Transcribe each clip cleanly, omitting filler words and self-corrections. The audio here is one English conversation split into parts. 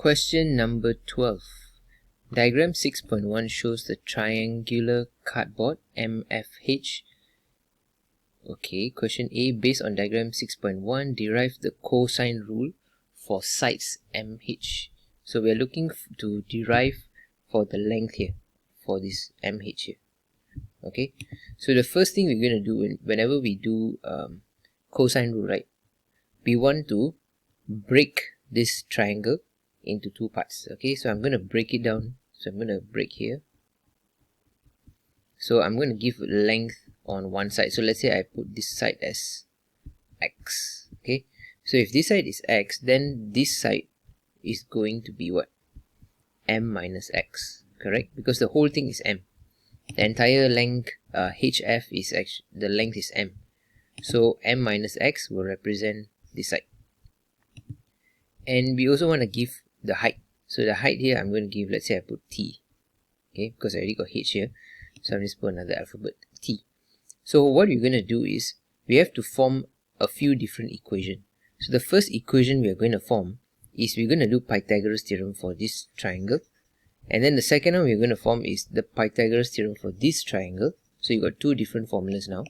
Question number 12. Diagram 6.1 shows the triangular cardboard MFH. Okay, question A. Based on diagram 6.1, derive the cosine rule for sides MH. So we are looking to derive for the length here, for this MH here. Okay, so the first thing we're going to do whenever we do cosine rule, right, we want to break this triangle into two parts. Okay, so I'm going to break it down. So I'm going to break here. So I'm going to give length on one side. So let's say I put this side as x. Okay, so if this side is x, then this side is going to be what? M minus x, correct? Because the whole thing is m. The entire length HF is actually, the length is m. So m minus x will represent this side. And we also want to give the height. So the height here I'm going to give, let's say I put t. Okay, because I already got h here. So I'm just put another alphabet t. So what we're going to do is we have to form a few different equations. So the first equation we are going to form is we're going to do Pythagoras theorem for this triangle. And then the second one we're going to form is the Pythagoras theorem for this triangle. So you got two different formulas now.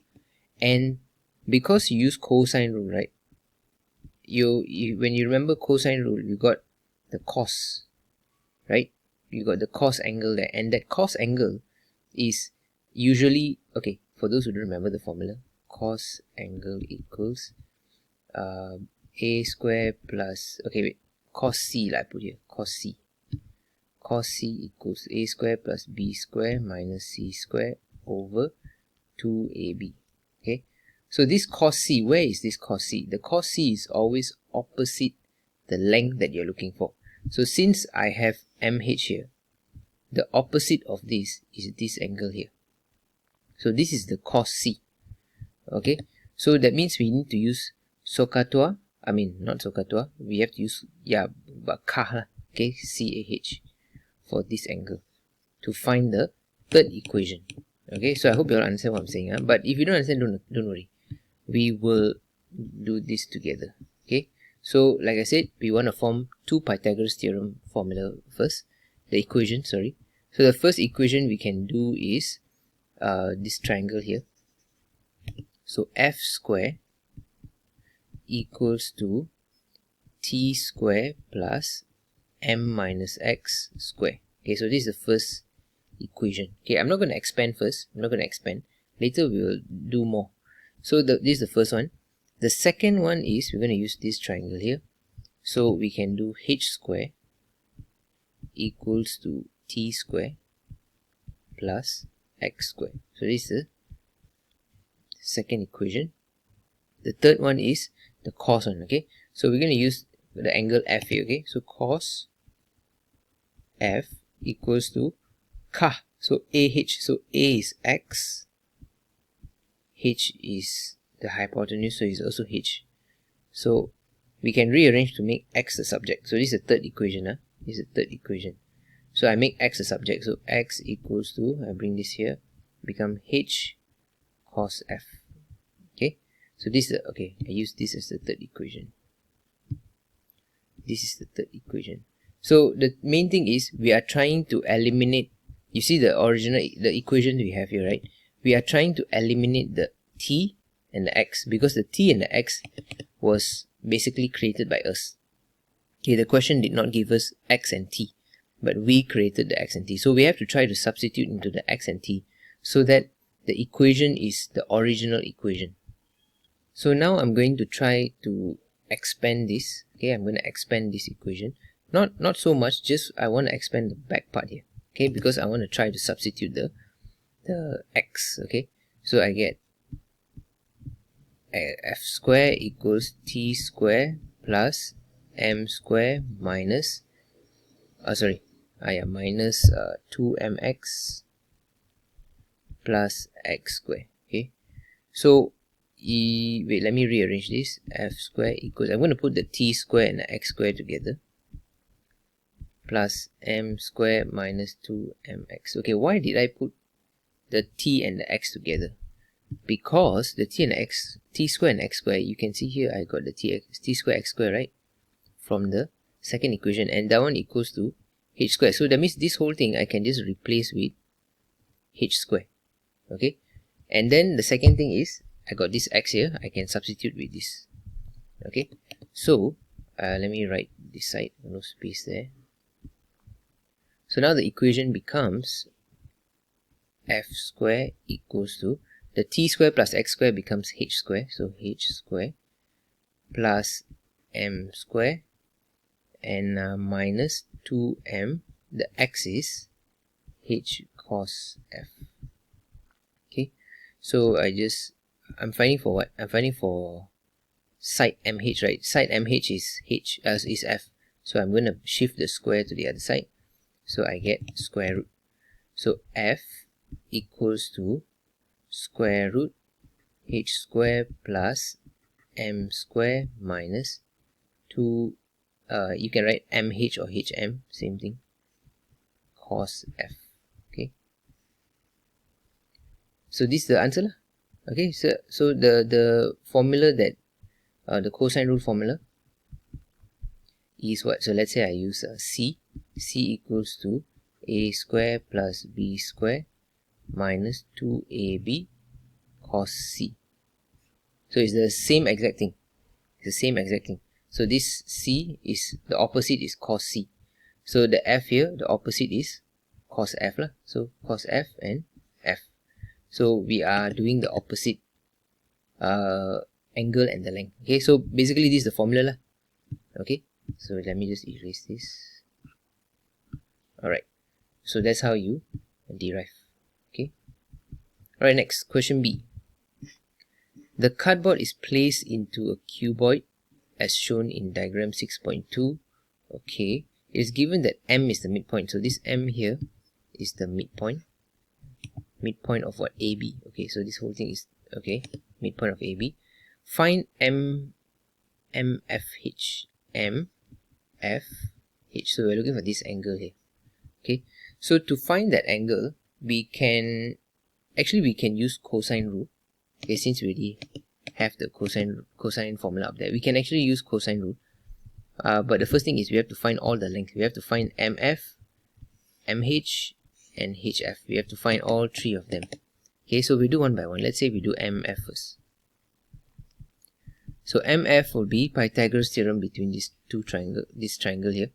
And because you use cosine rule, right? When you remember cosine rule, you got the cos, right? You got the cos angle there, and that cos angle is usually, okay, for those who don't remember the formula, cos angle equals a square plus, okay wait, cos c, I put here, cos c. Cos c equals a square plus b square minus c square over 2ab. Okay, so this cos c, where is this cos c? The cos c is always opposite the length that you're looking for. So since I have MH here, the opposite of this is this angle here. So this is the cos c. Okay, so that means we need to use SOHCAHTOA. I mean, not SOHCAHTOA. We have to use, but KAH, okay, CAH for this angle to find the third equation. Okay, so I hope you all understand what I'm saying. But if you don't understand, don't worry. We will do this together. Okay, so like I said, we want to form two Pythagoras theorem formula first. The equation, sorry. So the first equation we can do is this triangle here. So f square equals to t square plus m minus x square. Okay, so this is the first equation. Okay, I'm not going to expand first. I'm not going to expand. Later we will do more. So this is the first one. The second one is we're going to use this triangle here. So we can do h square equals to t square plus x square. So this is the second equation. The third one is the cos one. Okay, so we're going to use the angle f here. Okay, so cos f equals to KAH. So AH. So A is x, h is the hypotenuse, so it's also h. So we can rearrange to make x the subject. So this is the third equation. This is the third equation. So I make x the subject. So x equals to, I bring this here, become h cos f. Okay, so this is okay, I use this as the third equation. This is the third equation. So the main thing is we are trying to eliminate, you see the equation we have here, right? We are trying to eliminate the t and the x, because the t and the x was basically created by us. Okay, the question did not give us x and t, but we created the x and t. So we have to try to substitute into the x and t so that the equation is the original equation. So now I'm going to try to expand this. Okay, I'm going to expand this equation. Not so much, just I want to expand the back part here. Okay, because I want to try to substitute the x. Okay, so I get f square equals t square plus m square minus minus 2mx plus x square. Okay, so wait, let me rearrange this. F square equals, I'm going to put the t square and the x square together, plus m square minus 2mx. Okay, why did I put the t and the x together? Because the t square and x square, you can see here I got the t square x square, right, from the second equation, and that one equals to h square. So that means this whole thing I can just replace with h square. Okay, and then the second thing is I got this x here, I can substitute with this. Okay, so let me write this side, no space there. So now the equation becomes f square equals to, the t square plus x square becomes h square, so h square plus m square and minus 2m, the x is h cos f. Okay, so I'm finding for what? I'm finding for side mh, right? Side mh is h is f, so I'm going to shift the square to the other side, so I get square root. So f equals to square root h square plus m square minus 2, you can write mh or hm, same thing, cos f. Okay, so this is the answer lah. Okay, so the formula that the cosine rule formula is what? So let's say I use c equals to a square plus b square minus 2ab cos c. So it's the same exact thing. It's the same exact thing. So this c is, the opposite is cos c. So the f here, the opposite is cos f lah. So cos f and f. So we are doing the opposite angle and the length. Okay, so basically this is the formula lah. Okay, so let me just erase this. Alright, so that's how you derive. Okay. Alright, next, question B. The cardboard is placed into a cuboid as shown in diagram 6.2. Okay, it is given that M is the midpoint. So this M here is the midpoint. Midpoint of what? AB. Okay, so this whole thing is, okay, midpoint of AB. Find MFH. MFH. So we're looking for this angle here. Okay, so to find that angle, we can use cosine rule. Okay, since we already have the cosine formula up there, we can actually use cosine rule. But the first thing is we have to find all the length. We have to find MF, MH, and HF. We have to find all three of them. Okay, so we do one by one. Let's say we do MF first. So MF will be Pythagoras theorem between these two triangle, this triangle here.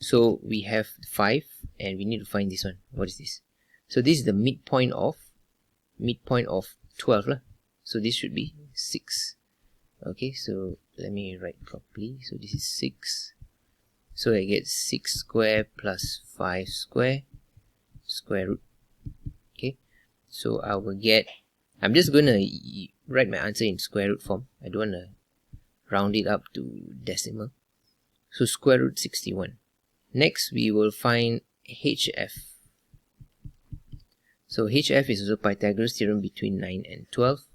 So we have 5 and we need to find this one. What is this? So this is the midpoint of 12 lah. So this should be 6. Okay, so let me write properly. So this is 6. So I get 6 square plus 5 square square root. Okay, so I will get, I'm just going to write my answer in square root form. I don't want to round it up to decimal. So square root 61. Next we will find HF. So HF is also Pythagoras theorem between 9 and 12.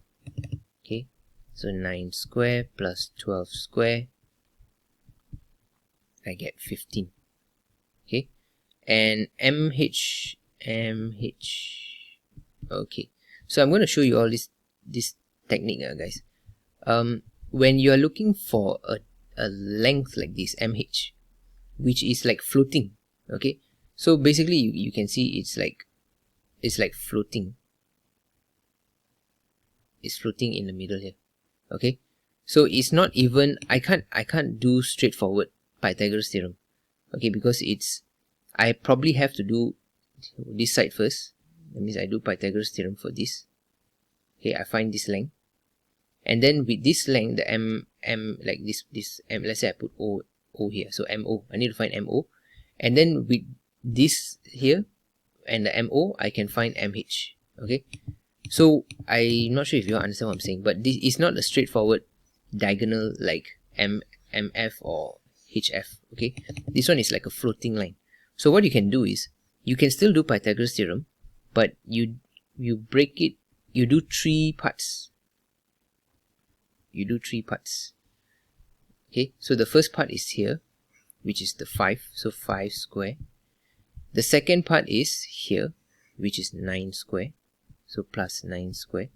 Okay, so 9 square plus 12 square, I get 15. Okay, and MH. Okay, so I'm going to show you all this technique, guys. When you are looking for a length like this, MH, which is like floating. Okay, so basically you can see it's like floating. It's floating in the middle here. Okay, so it's not even, I can't do straightforward Pythagoras theorem. Okay, because I probably have to do this side first. That means I do Pythagoras theorem for this. Okay, I find this length, and then with this length, the M like this M, let's say I put O here, so MO, I need to find MO, and then with this here and the MO, I can find MH. Okay, so I'm not sure if you understand what I'm saying, but this is not a straightforward diagonal like MF or HF. Okay, this one is like a floating line. So what you can do is, you can still do Pythagoras theorem, but you break it, you do 3 parts. Okay, so the first part is here, which is the 5, so 5 square. The second part is here, which is 9 square, so plus 9 square.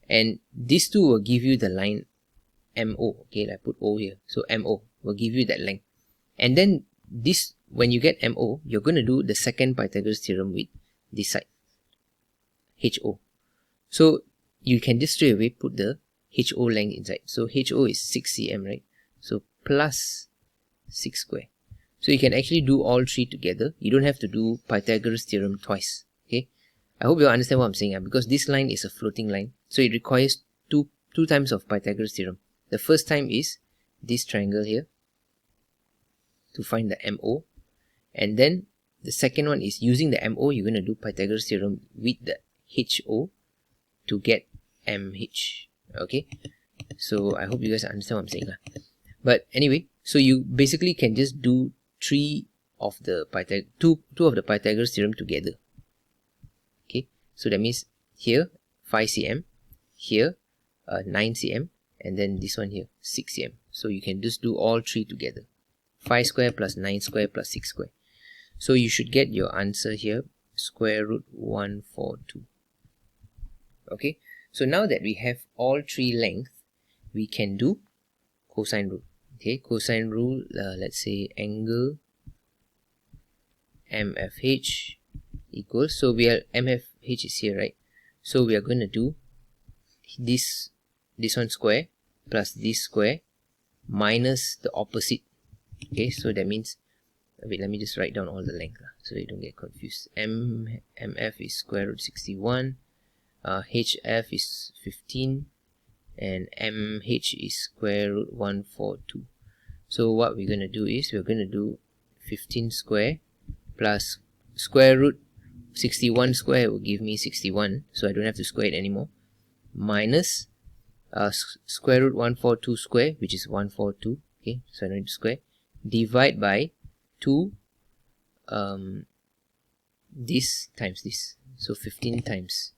And these two will give you the line MO. Okay, I put O here, so MO will give you that length. And then this, when you get MO, you're going to do the second Pythagoras theorem with this side, HO. So you can just straight away put the HO length inside. So HO is 6 cm, right? So plus 6 square. So you can actually do all three together. You don't have to do Pythagoras theorem twice. Okay, I hope you understand what I'm saying, because this line is a floating line, so it requires two times of Pythagoras theorem. The first time is this triangle here to find the MO, and then the second one is using the MO, you're going to do Pythagoras theorem with the HO to get MH. Okay, so I hope you guys understand what I'm saying. But anyway, so you basically can just do two of the Pythagoras theorem together. Okay, so that means here 5 cm, here 9 cm, and then this one here 6 cm. So you can just do all three together, 5 square plus 9 square plus 6 square. So you should get your answer here, square root 142. Okay, so now that we have all three lengths, we can do cosine rule. Okay, cosine rule, let's say angle MFH equals, so we are, MFH is here, right? So we are going to do this one square plus this square minus the opposite. Okay, so that means, wait, let me just write down all the length so you don't get confused. MF is square root 61, HF is 15, and MH is square root 142. So what we're going to do is, we're going to do 15 square plus square root 61 square will give me 61, so I don't have to square it anymore, minus square root 142 square, which is 142. Okay, so I don't need to square, divide by 2 this times this, so 15 times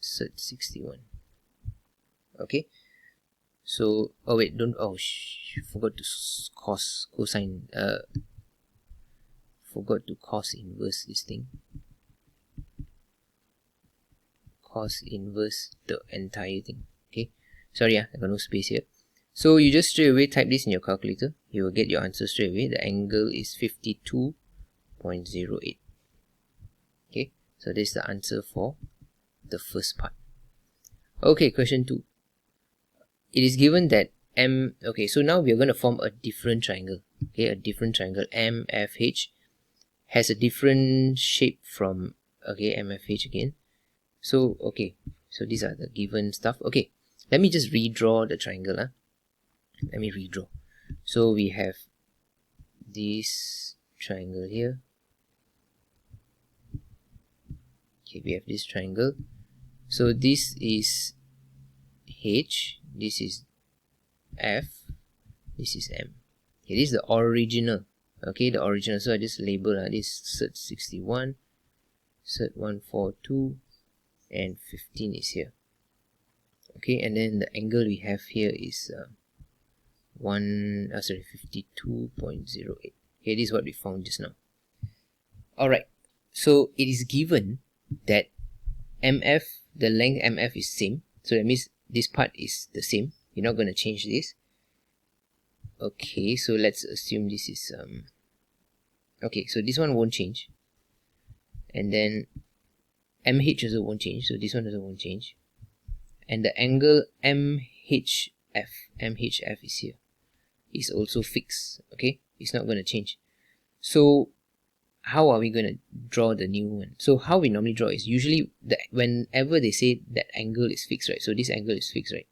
sert 61. Okay, so oh wait, don't, oh forgot to cosine, forgot to cos inverse this thing, cos inverse the entire thing. Okay, sorry, I got no space here. So you just straight away type this in your calculator, you will get your answer straight away. The angle is 52.08. okay, so this is the answer for the first part. Okay, question 2. It is given that okay, so now we are going to form a different triangle. Okay, a different triangle, MFH has a different shape from, okay, MFH again. So okay, so these are the given stuff. Okay, let me just redraw the triangle. Let me redraw. So we have this triangle here. Okay, we have this triangle. So this is H, this is F, this is M. Okay, this is the original. Okay, the original. So I just label this cert 61, cert 142, and 15 is here. Okay, and then the angle we have here is 52.08. Okay, this is what we found just now. Alright, so it is given that MF, the length MF is same, so that means this part is the same. You're not going to change this. Okay, so let's assume this is okay, so this one won't change, and then MH also won't change, so this one also won't change, and the angle MHF is here, is also fixed. Okay, it's not going to change. So how are we going to draw the new one? So how we normally draw is, usually whenever they say that angle is fixed, right? So this angle is fixed, right?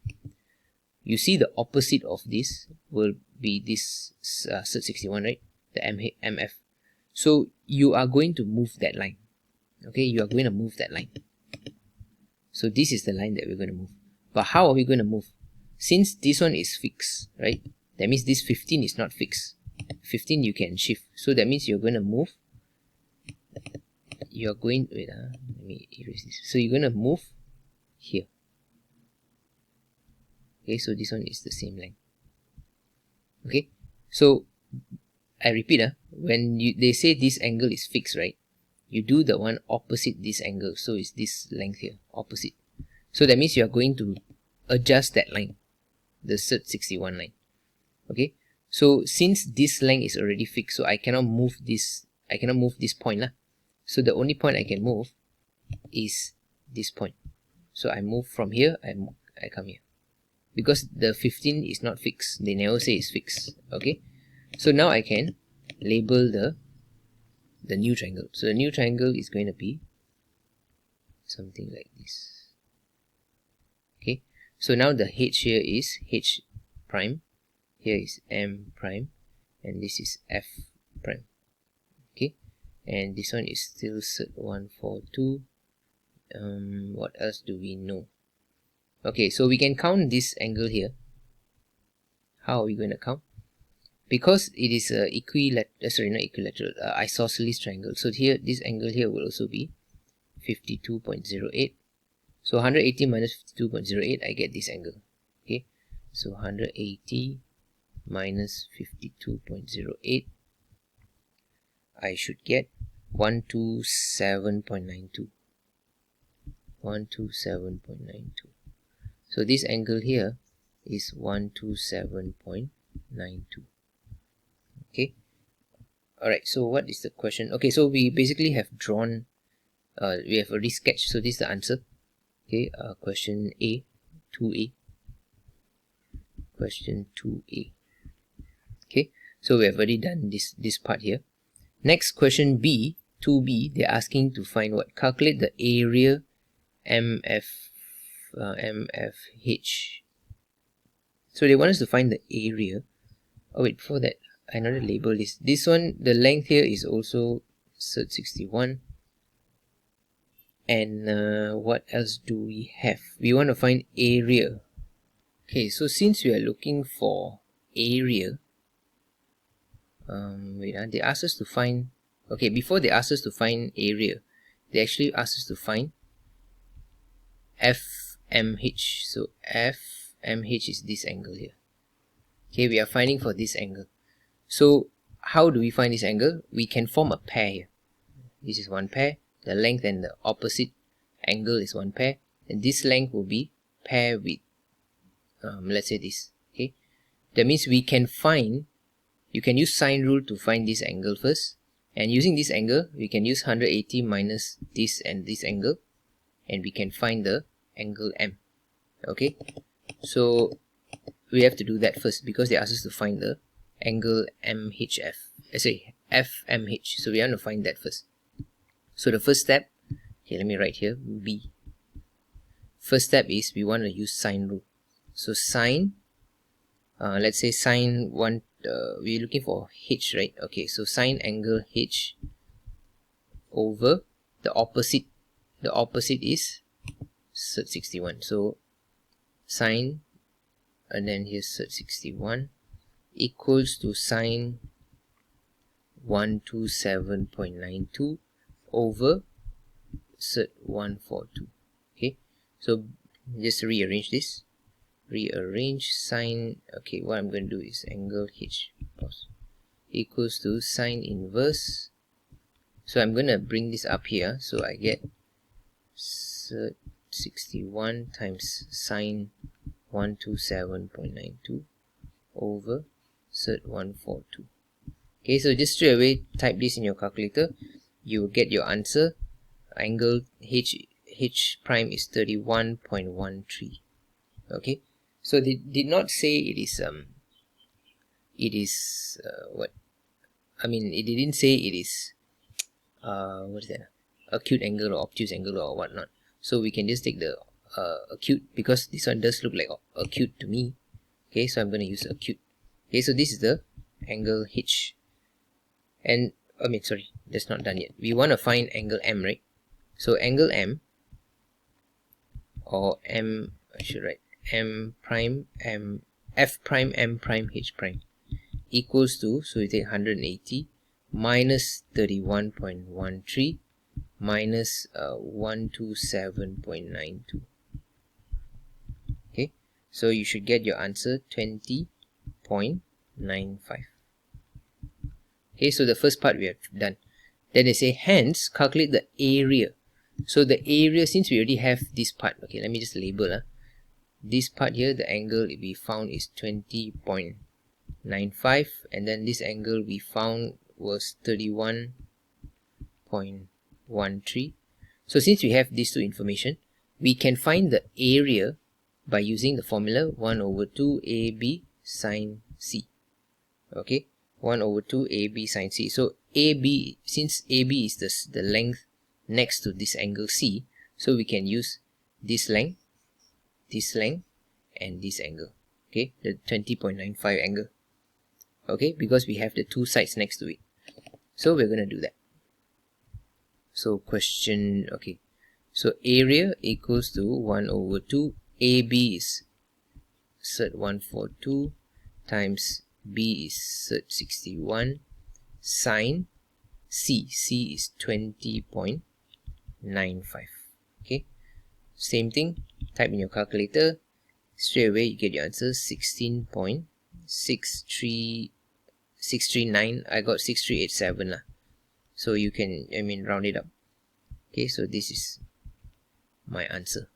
You see the opposite of this will be this cert 61, right? The MF. So you are going to move that line. Okay, you are going to move that line. So this is the line that we're going to move. But how are we going to move? Since this one is fixed, right? That means this 15 is not fixed. 15 you can shift. So that means you're going to move. You're going, wait, let me erase this. So you're going to move here. Okay, so this one is the same line. Okay, so I repeat, when they say this angle is fixed, right? You do the one opposite this angle. So it's this length here, opposite. So that means you are going to adjust that line, the cert 61 line. Okay, so since this length is already fixed, so I cannot move this point lah. So the only point I can move is this point. So I move from here, I come here, because the 15 is not fixed. They never say it's fixed. Okay, so now I can label the new triangle. So the new triangle is going to be something like this. Okay, so now the H here is H prime, here is M prime, and this is F prime. Okay, and this one is still cert 142. What else do we know? Okay, so we can count this angle here. How are we going to count? Because it is a isosceles triangle. So here, this angle here will also be 52.08. So 180 minus 52.08, I get this angle. Okay, so 180 minus 52.08, I should get 127.92. 127.92. So this angle here is 127.92. Okay. Alright, so what is the question? Okay, so we basically have drawn, we have already sketched, so this is the answer. Okay, question A, 2A. Question 2A. Okay, so we have already done this part here. Next, question B, 2B, they're asking to find what? Calculate the area MFH. So they want us to find the area. Oh wait, before that, I know to label this. This one, the length here is also cert 61. And what else do we have? We want to find area. Okay, so since we are looking for area, they asked us to find, okay, before they asked us to find area, they actually asked us to find FMH. So FMH is this angle here. Okay, we are finding for this angle. So how do we find this angle? We can form a pair here. This is one pair. The length and the opposite angle is one pair. And this length will be pair with, let's say this. Okay, that means we can find, you can use sine rule to find this angle first. And using this angle, we can use 180 minus this and this angle. And we can find the angle M. Okay, so we have to do that first because they asked us to find the angle MHF. Sorry, FMH. So we want to find that first. So the first step, okay, let me write here, B. First step is we want to use sine rule. So sine, let's say sine 1, we're looking for H, right? Okay, so sine angle H over the opposite. The opposite is cert 61. So sine, and then here's cert 61, equals to sine 127.92 over cert 142. Okay, so just rearrange this. Rearrange sine. Okay, what I'm going to do is angle H pause equals to sine inverse. So I'm going to bring this up here. So I get cert 61 times sine 127.92 over cert 142. Okay, so just straight away type this in your calculator. You will get your answer. Angle H prime is 31.13. Okay, so they did not say it is what I mean, it didn't say it is what is that, acute angle or obtuse angle or whatnot. So we can just take the acute, because this one does look like acute to me. Okay, so I'm going to use acute. Okay, so this is the angle H. And I mean, sorry, that's not done yet. We want to find angle M, right? So angle M, or M, I should write M prime M, F prime M prime H prime, equals to, so we take 180 minus 31.13 minus 127.92. Okay, so you should get your answer 20.95. Okay, so the first part we have done. Then they say, hence calculate the area. So the area, since we already have this part, okay, let me just label this part here. The angle we found is 20.95. and then this angle we found was 31.13. So since we have these two information, we can find the area by using the formula 1 over 2 AB sine C. Okay, 1 over 2 AB sine C. So AB, since AB is the length next to this angle C, so we can use this length, and this angle. Okay, the 20.95 angle. Okay, because we have the two sides next to it. So we're gonna do that. So question, okay, so area equals to 1 over 2 AB is cert 142 times B is cert 61 sine C is 20.95. Okay, same thing, type in your calculator, straight away you get your answer 16.639. I got 6387 lah. So you can, round it up. Okay, so this is my answer.